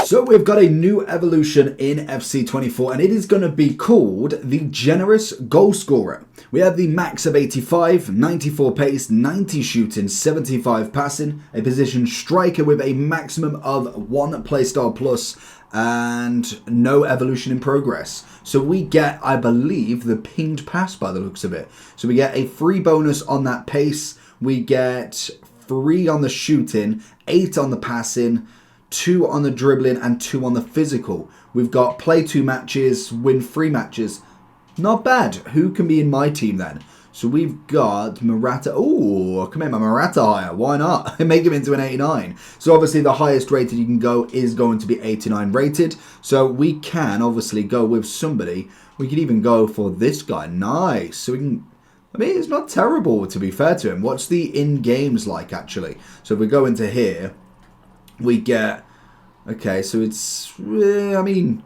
So we've got a new evolution in FC24 and it is going to be called the Generous Goalscorer. We have the max of 85, 94 pace, 90 shooting, 75 passing, a position striker with a maximum of 1 playstyle plus and no evolution in progress. So we get, I believe, the pinged pass by the looks of it. So we get a free bonus on that pace, we get 3 on the shooting, 8 on the passing, 2 on the dribbling and 2 on the physical. We've got play 2 matches, win 3 matches. Not bad. Who can be in my team then? So we've got Murata. Oh, come here, my Murata higher. Why not? Make him into an 89. So obviously the highest rated you can go is going to be 89 rated. So we can obviously go with somebody. We could even go for this guy. Nice. So we can... I mean, it's not terrible to be fair to him. What's the in-games like actually? So if we go into here... we get, okay, so it's, I mean,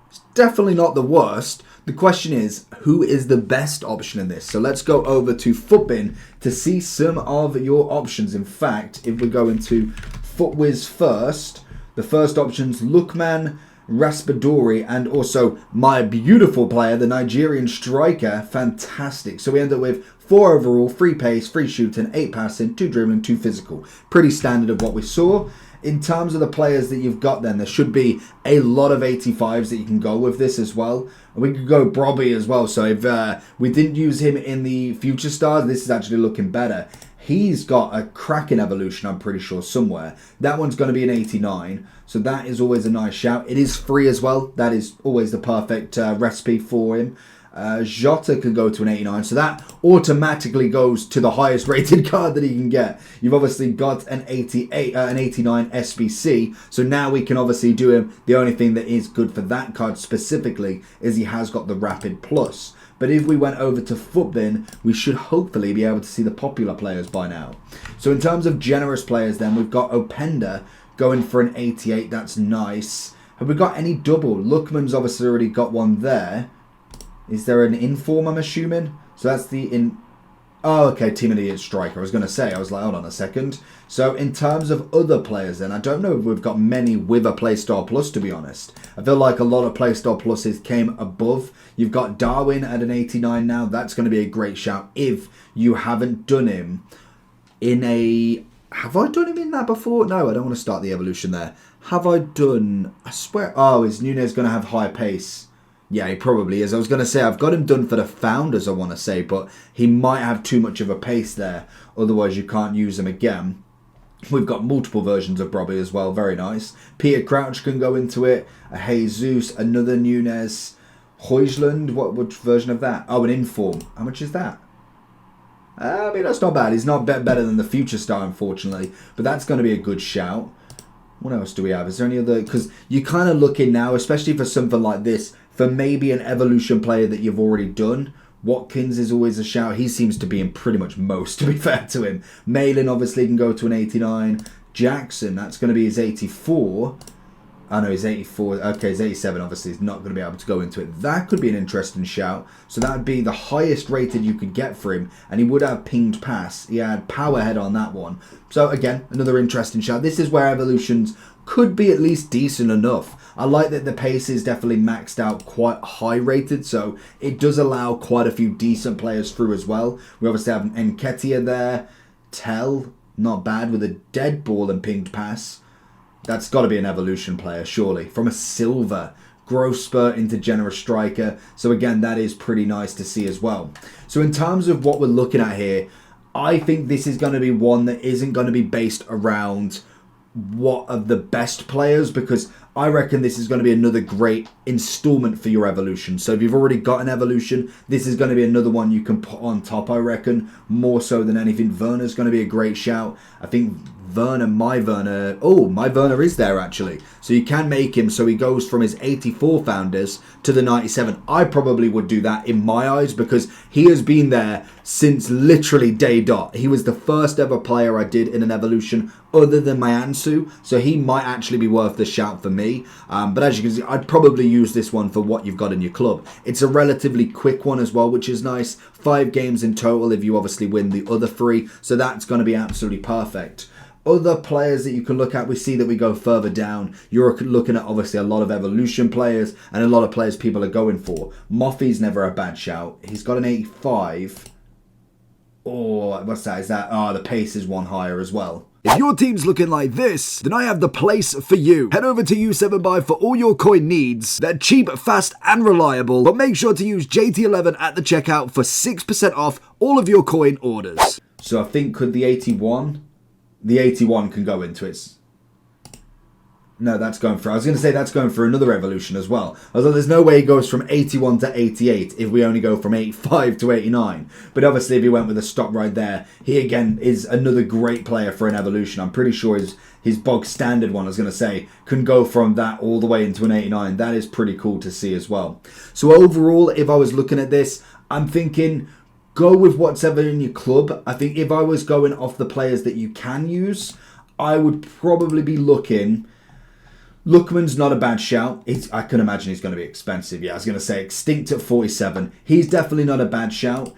it's definitely not the worst. The question is, who is the best option in this? So let's go over to Footbin to see some of your options. In fact, if we go into FootWiz first, the first options, Lookman, Raspadori, and also my beautiful player, the Nigerian striker. Fantastic. So we end up with 4 overall, 3 pace, 3 shooting, 8 passing, 2 dribbling, 2 physical. Pretty standard of what we saw. In terms of the players that you've got then, there should be a lot of 85s that you can go with this as well. And we could go Brobby as well. So if we didn't use him in the Future Stars, this is actually looking better. He's got a cracking evolution, I'm pretty sure, somewhere. That one's going to be an 89. So that is always a nice shout. It is free as well. That is always the perfect recipe for him. Jota can go to an 89, so that automatically goes to the highest rated card that he can get. You've obviously got an 88, an 89 SBC, so now we can obviously do him. The only thing that is good for that card specifically is he has got the Rapid Plus. But if we went over to Footbin, we should hopefully be able to see the popular players by now. So in terms of generous players then, we've got Openda going for an 88, that's nice. Have we got any double? Lookman's obviously already got one there. Is there an inform, I'm assuming? So that's the in... Oh, okay, Team Idiot Striker. I was going to say, I was like, hold on a second. So in terms of other players then, I don't know if we've got many with a Playstyle Plus, to be honest. I feel like a lot of Playstyle Pluses came above. You've got Darwin at an 89 now. That's going to be a great shout if you haven't done him in a... Have I done him in that before? No, I don't want to start the evolution there. Have I done... I swear... Oh, is Nunez going to have high pace? Yeah, he probably is. I was going to say, I've got him done for the Founders, I want to say, but he might have too much of a pace there. Otherwise, you can't use him again. We've got multiple versions of Brobby as well. Very nice. Peter Crouch can go into it. A Jesus, another Nunez. Huijland, which version of that? Oh, an Inform. How much is that? I mean, that's not bad. He's not better than the Future Star, unfortunately. But that's going to be a good shout. What else do we have? Is there any other... Because you're kind of looking now, especially for something like this, for maybe an evolution player that you've already done. Watkins is always a shout. He seems to be in pretty much most, to be fair to him. Malin obviously can go to an 89. Jackson, that's going to be his 84. I know he's 84. Okay, his 87 obviously is not going to be able to go into it. That could be an interesting shout. So that would be the highest rated you could get for him. And he would have pinged pass. He had power head on that one. So again, another interesting shout. This is where evolutions could be at least decent enough. I like that the pace is definitely maxed out, quite high rated, so it does allow quite a few decent players through as well. We obviously have an Enquiries there. Tell, not bad with a dead ball and pinged pass. That's got to be an evolution player, surely. From a silver, growth spurt into generous striker. So again, that is pretty nice to see as well. So in terms of what we're looking at here, I think this is going to be one that isn't going to be based around what of the best players, because I reckon this is going to be another great installment for your evolution. So if you've already got an evolution, this is going to be another one you can put on top, I reckon, more so than anything. Werner's going to be a great shout. I think Werner, my Werner, oh, my Werner is there actually. So you can make him so he goes from his 84 Founders to the 97. I probably would do that in my eyes because he has been there since literally day dot. He was the first ever player I did in an evolution other than my Ansu, so he might actually be worth the shout for me. But as you can see, I'd probably use this one for what you've got in your club. It's a relatively quick one as well, which is nice. 5 games in total if you obviously win the other 3, so that's going to be absolutely perfect. Other players that you can look at, we see that we go further down. You're looking at obviously a lot of evolution players and a lot of players people are going for. Moffy's never a bad shout. He's got an 85. Oh, what's that? Is that? Oh, the pace is one higher as well. If your team's looking like this, then I have the place for you. Head over to U7Buy for all your coin needs. They're cheap, fast, and reliable, but make sure to use JT11 at the checkout for 6% off all of your coin orders. So I think could the 81? The 81 can go into its... No, that's going for... I was going to say that's going for another evolution as well. Although there's no way he goes from 81 to 88 if we only go from 85 to 89. But obviously if he went with a stop right there, he again is another great player for an evolution. I'm pretty sure his bog standard one, I was going to say, can go from that all the way into an 89. That is pretty cool to see as well. So overall, if I was looking at this, I'm thinking... Go with whatever in your club. I think if I was going off the players that you can use, I would probably be looking... Lookman's not a bad shout. I can imagine he's going to be expensive. Yeah, I was going to say Extinct at 47. He's definitely not a bad shout.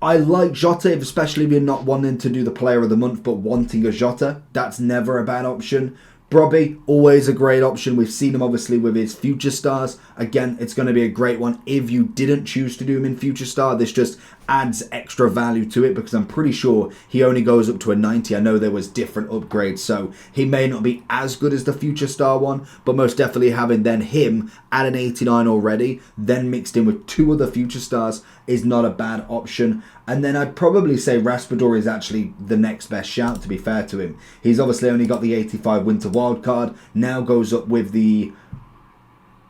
I like Jota, especially if you're not wanting to do the player of the month, but wanting a Jota. That's never a bad option. Brobby, always a great option. We've seen him obviously with his Future Stars. Again, it's going to be a great one. If you didn't choose to do him in Future Star, this just adds extra value to it because I'm pretty sure he only goes up to a 90. I know there was different upgrades, so he may not be as good as the Future Star one, but most definitely having then him at an 89 already, then mixed in with 2 other Future Stars is not a bad option. And then I'd probably say Raspador is actually the next best shout, to be fair to him. He's obviously only got the 85 Winter Wildcard, now goes up with the...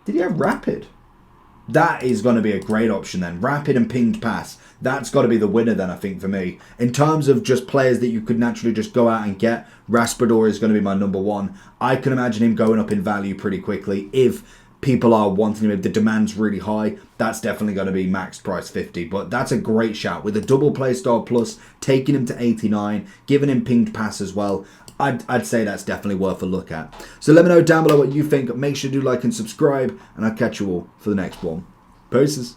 Did he have Rapid? That is going to be a great option then. Rapid and Pinged Pass. That's got to be the winner then, I think, for me. In terms of just players that you could naturally just go out and get, Raspador is going to be my number 1. I can imagine him going up in value pretty quickly if people are wanting him. If the demand's really high, that's definitely going to be max price 50. But that's a great shout. With a double playstyle plus, taking him to 89, giving him Pinged Pass as well. I'd say that's definitely worth a look at. So let me know down below what you think. Make sure to do like and subscribe, and I'll catch you all for the next one. Peace.